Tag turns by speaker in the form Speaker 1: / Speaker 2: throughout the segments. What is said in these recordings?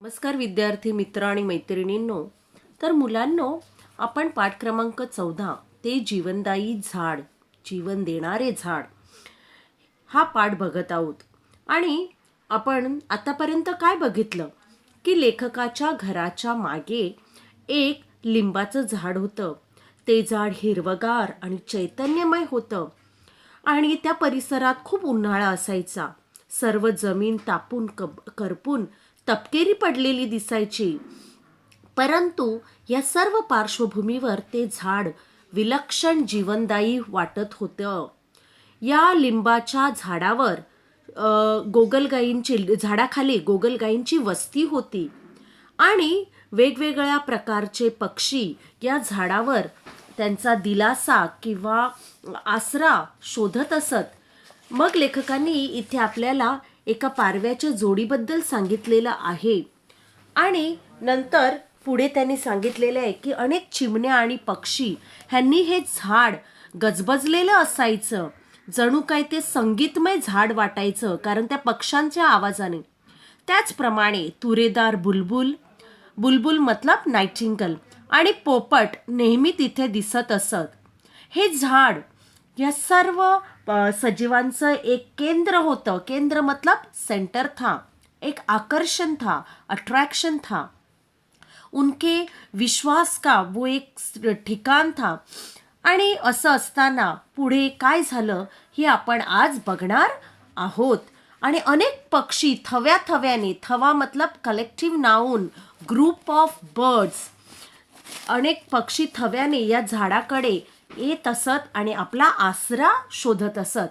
Speaker 1: नमस्कार विद्यार्थी मित्र आणि मैत्रिणींनो. तर मुलांनो, आपण पाठ क्रमांक 14 ते जीवनदायी झाड, जीवन देणारे झाड हा पाठ बघत आहोत. आणि आपण आतापर्यंत काय बघितलं की लेखकाच्या घराच्या मागे एक लिंबाचं झाड होतं. ते झाड हिरवगार आणि चैतन्यमय होतं आणि त्या परिसरात खूप उन्हाळा असायचा. सर्व जमीन तापून करपून तपकेरी पडलेली दिसायची. परंतु या सर्व पार्श्वभूमीवर ते झाड विलक्षण जीवनदायी वाटत होतं. या लिंबाच्या झाडावर झाडाखाली गोगलगाईंची वस्ती होती आणि वेगवेगळ्या प्रकारचे पक्षी या झाडावर त्यांचा दिलासा किंवा आसरा शोधत असत. मग लेखकांनी इथे आपल्याला एका पारव्याच्या जोडीबद्दल सांगितलेलं आहे आणि नंतर पुढे त्यांनी सांगितलेलं आहे की अनेक चिमण्या आणि पक्षी ह्यांनी हे झाड गजबजलेलं असायचं. जणू काय ते संगीतमय झाड वाटायचं कारण त्या पक्ष्यांच्या आवाजाने. त्याचप्रमाणे तुरेदार बुलबुल, बुलबुल मतलब नाइटिंगेल, आणि पोपट नेहमी तिथे दिसत असत. हे झाड या सर्व सजीवांचं एक केंद्र होतं. केंद्र मतलब सेंटर था, एक आकर्षण था, अट्रैक्शन था. उनके विश्वास का वो एक ठिकाण था. आणि असं असताना पुढे काय झालं हे आपण आज बघणार आहोत. आणि अनेक पक्षी थव्याने, थवा मतलब collective noun, group of birds, अनेक पक्षी थव्याने या झाडाकडे येत असत आणि आपला आसरा शोधत असत.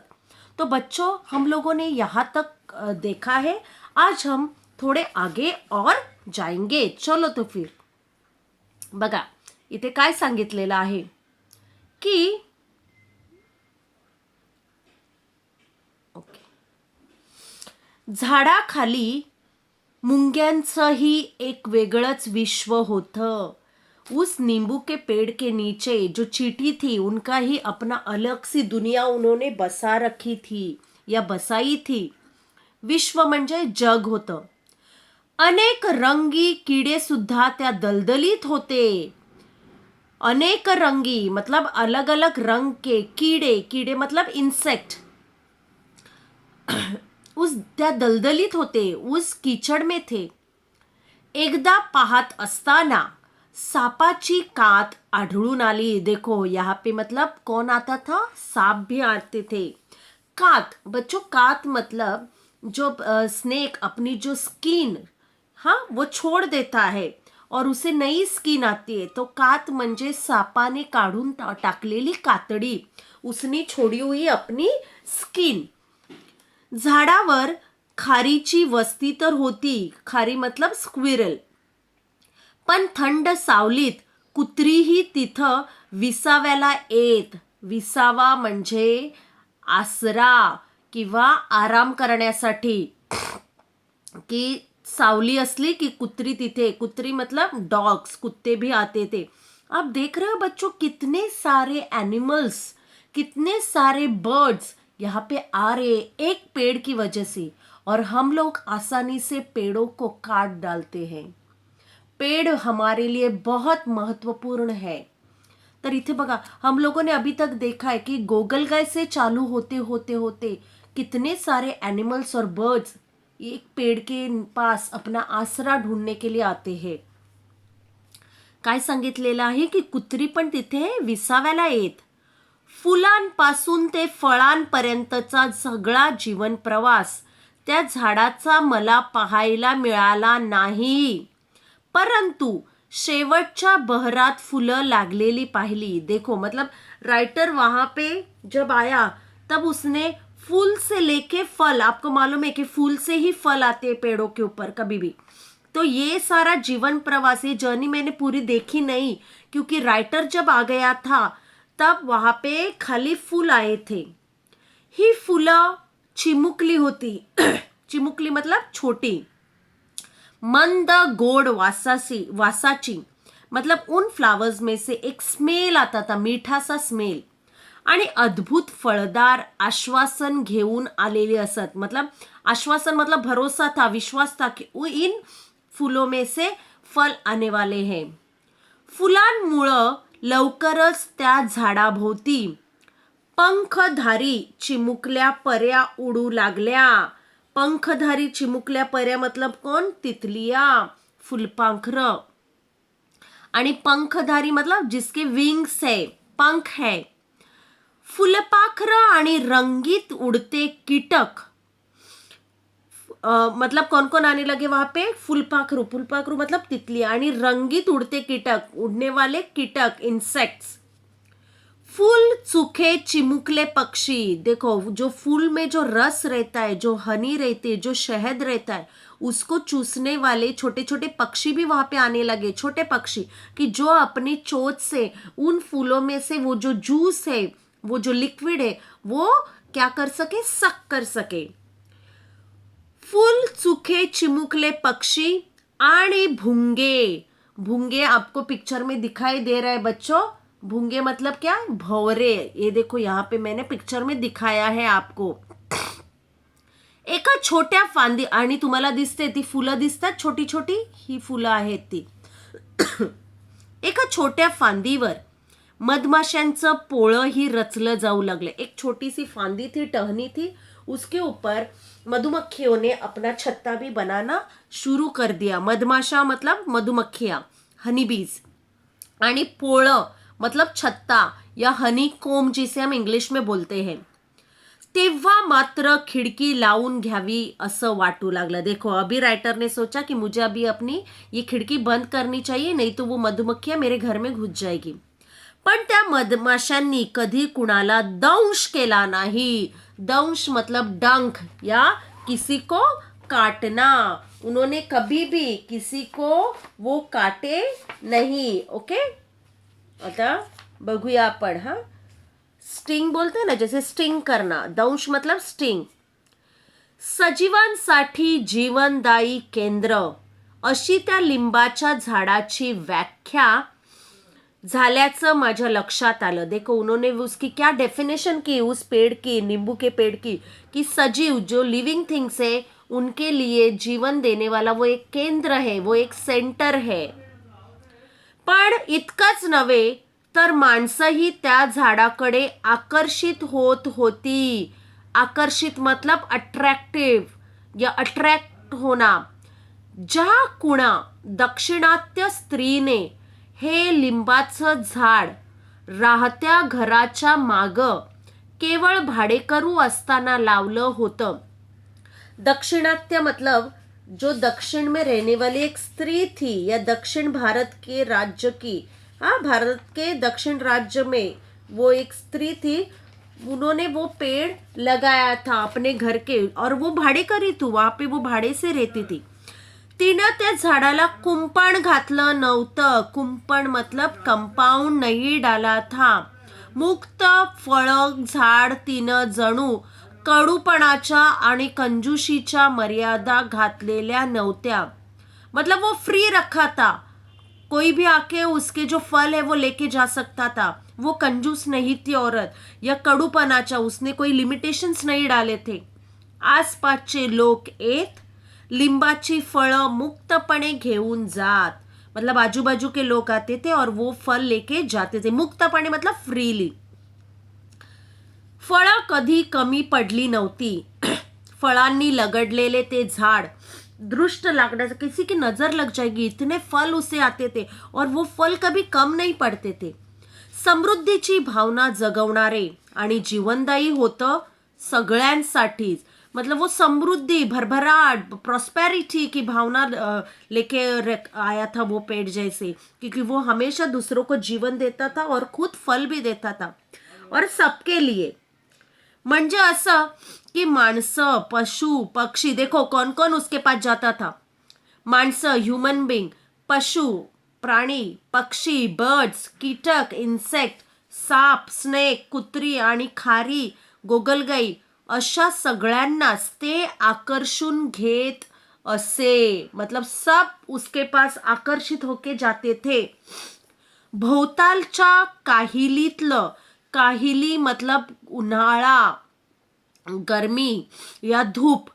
Speaker 1: तो बच्चों, हम लोगों ने यहाँ तक देखा है. आज हम थोड़े आगे और जाएंगे. चलो तो फिर बघा इथे काय सांगितलेलं आहे की झाडाखाली मुंग्यांचंही एक वेगळंच विश्व होतं. उस नींबू के पेड़ के नीचे जो चींटी थी, उनका ही अपना अलग सी दुनिया उन्होंने बसा रखी थी या बसाई थी. विश्व म्हणजे जग होतं. अनेक रंगी किडे सुद्धा त्या दलदलीत होते. अनेक रंगी मतलब अलग अलग रंग के कीड़े, कीड़े मतलब इंसेक्ट, उस त्या दलदलीत होते, उस कीचड़ में थे. एकदा पाहत असताना सापाची कात आढळून आली. देखो यहाँ पे मतलब कौन आता था? सांप भी आते थे. कात बच्चों, कात मतलब जो स्नेक अपनी जो स्किन वो छोड़ देता है और उसे नई स्किन आती है. तो कात म्हणजे सापाने काढून टाकलेली कातडी, उसने छोड़ी हुई अपनी स्किन. झाडावर खारीची वस्ती तर होती. खारी मतलब स्क्विरल. पण थंड सावलीत कुत्रीही तिथं विसाव्याला येत. विसावा म्हणजे आसरा किंवा आराम करण्यासाठी. की सावली असली की कुत्री तिथे, कुत्री मतलब डॉग्स, कुत्ते भी आते थे. आप देख रहे हो बच्चों, कितने सारे एनिमल्स, कितने सारे बर्ड्स यहाँ पे आ रहे एक पेड़ की वजह से. और हम लोग आसानी से पेड़ों को काट डालते हैं. पेड़ हमारे लिए बहुत महत्वपूर्ण है. तर इथे बघा, हम लोगों ने अभी तक देखा है कि गोगलगाय से चालू होते होते होते कितने सारे एनिमल्स और बर्ड्स एक पेड़ के पास अपना आसरा ढूंढने के लिए आते हैं. काय सांगितलेलं आहे की कुत्री पण तिथे विसाव्याला येत. फुलांपासून ते फळांपर्यंतचा सगळा जीवन प्रवास त्या झाडाचा मला पाहायला मिळाला नाही, परंतु शेवटच्या बहरात फुलं लागलेली पाहिली. देखो मतलब राइटर वहां पे जब आया तब उसने फूल से लेके फल, आपको मालूम है कि फूल से ही फल आते हैं पेड़ों के ऊपर कभी भी. तो ये सारा जीवन प्रवास, ये जर्नी मैंने पूरी देखी नहीं क्योंकि राइटर जब आ गया था तब वहां पे खाली फूल आए थे. ही फुलं चिमुकली होती. चिमुकली मतलब छोटी, मंद गोड वासाची मतलब उन फ्लावर्स में से एक स्मेल आता था, मीठा सा स्मेल. आणि अद्भुत फळदार आश्वासन घेऊन आलेले असत. मतलब आश्वासन मतलब भरोसा था, विश्वास था कि इन फूलों में से फल आने वाले हैं. फुलांमुळं लवकरच त्या झाडाभोवती पंखधारी चिमुकल्या पऱ्या उडू लागल्या. पंखधारी चिमुकल्या पऱ्या मतलब कौन? तितलिया, फुलपाखरं. आणि पंखधारी मतलब जिसके विंग्स है, पंख है. फुलपाखरं आणि रंगीत उड़ते कीटक. मतलब कौन कौन आने लगे वहां पे? फुलपाखरू. फुलपाखरू मतलब तितली. आणि रंगीत उड़ते कीटक, उड़ने वाले कीटक, इंसेक्ट्स. फूल सूखे चिमुकले पक्षी. देखो, जो फूल में जो रस रहता है, जो हनी रहती है, जो शहद रहता है, उसको चूसने वाले छोटे छोटे पक्षी भी वहां पे आने लगे. छोटे पक्षी कि जो अपनी चोंच से उन फूलों में से वो जो जूस है, वो जो लिक्विड है, वो क्या कर सके? सक कर सके. फूल सूखे चिमुकले पक्षी आणि भूंगे. भूंगे आपको पिक्चर में दिखाई दे रहा है बच्चों. भूंगे मतलब क्या? भंवरे. ये देखो यहाँ पे मैंने पिक्चर में दिखाया है आपको. एका छोट्या फांदी, आणि तुम्हाला दिसते ती फुलं दिसतात छोटी छोटी, ही फुलं आहेत ती. एका छोट्या फांदीवर मधमाशांचं पोळंही रचलं जाऊ लागले. एक छोटी सी फांदी थी, टहनी थी, उसके ऊपर मधुमक्खियों ने अपना छत्ता भी बनाना शुरू कर दिया. मधमाशा मतलब मधुमक्खियां, हनीबीज. आणि पोळं मतलब छत्ता या हनी कोम जिसे हम इंग्लिश में बोलते हैं. तेव्हा मात्र खिड़की लावून घ्यावी असं वाटू लागलं. देखो, अभी राइटर ने सोचा कि मुझे अभी अपनी ये खिड़की बंद करनी चाहिए, नहीं तो वो मधुमक्खियां मेरे घर में घुस जाएगी. पण त्या मधमाशांनी कधी कुणाला दंश केला नाही. दंश मतलब डंक या किसी को काटना. उन्होंने कभी भी किसी को वो काटे नहीं. ओके, आता बघूया आपण. हा, स्टिंग बोलते हैं ना, जैसे स्टिंग करना. दंश मतलब स्टिंग. सजीवांसाठी जीवनदायी केंद्र अशी त्या लिंबाच्या झाडाची व्याख्या झाल्याचं माझ्या लक्षात आलं. देखो, उन्होंने उसकी क्या डेफिनेशन की उस पेड़ की, नींबू के पेड़ की, कि सजीव जो लिविंग थिंग्स है उनके लिए जीवन देने वाला वो एक केंद्र है, वो एक सेंटर है. पण इतकंच नव्हे तर माणसंही त्या झाडाकडे आकर्षित होत होती. आकर्षित मतलब अट्रॅक्टिव्ह या अट्रॅक्ट होना. ज्या कुणा दक्षिणात्य स्त्रीने हे लिंबाचं झाड राहत्या घराच्या माग केवळ भाडेकरू असताना लावलं होतं. दक्षिणात्य मतलब जो दक्षिण में रहने वाली एक स्त्री थी, या दक्षिण भारत के राज्य की, हाँ, भारत के दक्षिण राज्य में वो एक स्त्री थी. उन्होंने वो पेड़ लगाया था अपने घर के, और वो भाडेकरी थी, वहां पे वो भाडे से रहती थी. तिनं त्या झाडाला कुंपण घातलं नव्हतं. कुंपण मतलब कंपाऊंड नाही डाला था. मुक्त फळं झाड तिनं जणू कडूपणाच्या आणि कंजूशीच्या मर्यादा घातलेल्या नव्हत्या. मतलब वो फ्री रखा था. कोई भी आके उसके जो फल है वो लेके जा सकता था. वो कंजूस नहीं थी औरत. या कडूपणाच्या उसने कोई लिमिटेशंस नहीं डाले थे. आसपासचे लोक येत लिंबाची फळं मुक्तपणे घेऊन जात. मतलब आजूबाजू के लोग आते थे और वो फल लेके जाते थे. मुक्तपणे मतलब फ्रीली. फळं कधी कमी पडली नव्हती. फळांनी लगडलेले ते झाड दृष्ट लागण्याचं, किसी की नजर लग जाएगी, इतने फल उसे आते थे और वो फल कभी कम नहीं पडते थे. समृद्धीची भावना जगवणारे आणि जीवनदायी होतं सगळ्यांसाठीच. मतलब वो समृद्धि, भरभराट, प्रॉस्पेरिटी की भावना लेके आया था वो पेड़ जैसे, क्योंकि वो हमेशा दूसरों को जीवन देता था और खुद फल भी देता था, और सबके लिए. म्हणजे असं की माणसं, पशु, पक्षी, देखो कौन कौन उसके पास जाता था. माणसं, ह्यूमन बीइंग, पशु, प्राणी, पक्षी, बर्ड्स, कीटक, इन्सेक्ट, साप, स्नेक, कुत्री आणि खारी, गोगलगाई, अशा सगळ्यांनाच ते आकर्षून घेत असे. मतलब सब उसके पास आकर्षित होके जाते थे. भोवतालच्या काहिलीतलं, काहिली मतलब उन्हाळा, गरमी या धूप,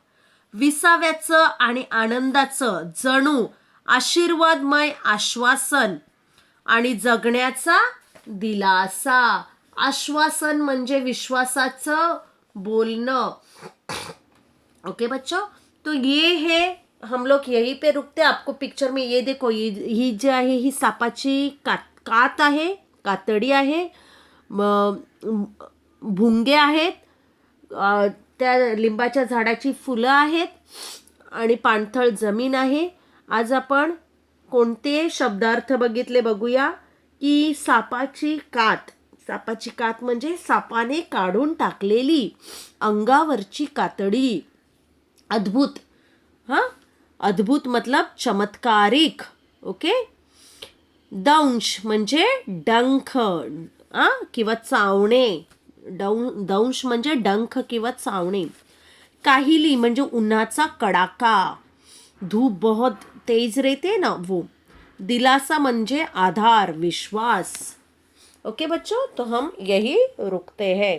Speaker 1: विसाव्याचं आणि आनंदाचं जणू आशीर्वादमय आश्वासन आणि जगण्याचा दिलासा. आश्वासन म्हणजे विश्वासाचं बोलणं. ओके बच्चों, तो ये है, हम लोग यहीं पे रुकते. आपको पिक्चर में ये देखो, ही जी आहे ही सापाची कात आहे, कातडी आहे, भुंगे आहेत, त्या लिंबाच्या झाडाची फुलं आहेत आणि पाणथळ जमीन आहे. आज आपण कोणते शब्दार्थ बघितले बघूया. की सापाची कात. सापाची कात म्हणजे सापाने काढून टाकलेली अंगावरची कातडी. अद्भुत. अद्भुत मतलब चमत्कारिक. ओके. दंश म्हणजे डंख किंवा चावणे. दंश म्हणजे डंख किंवा चावणे. काहिली म्हणजे उन्हाचा कडाका. धूप बहुत तेज रहते ना वो. दिलासा म्हणजे आधार, विश्वास. ओके बच्चों, तो हम यही रुकते हैं.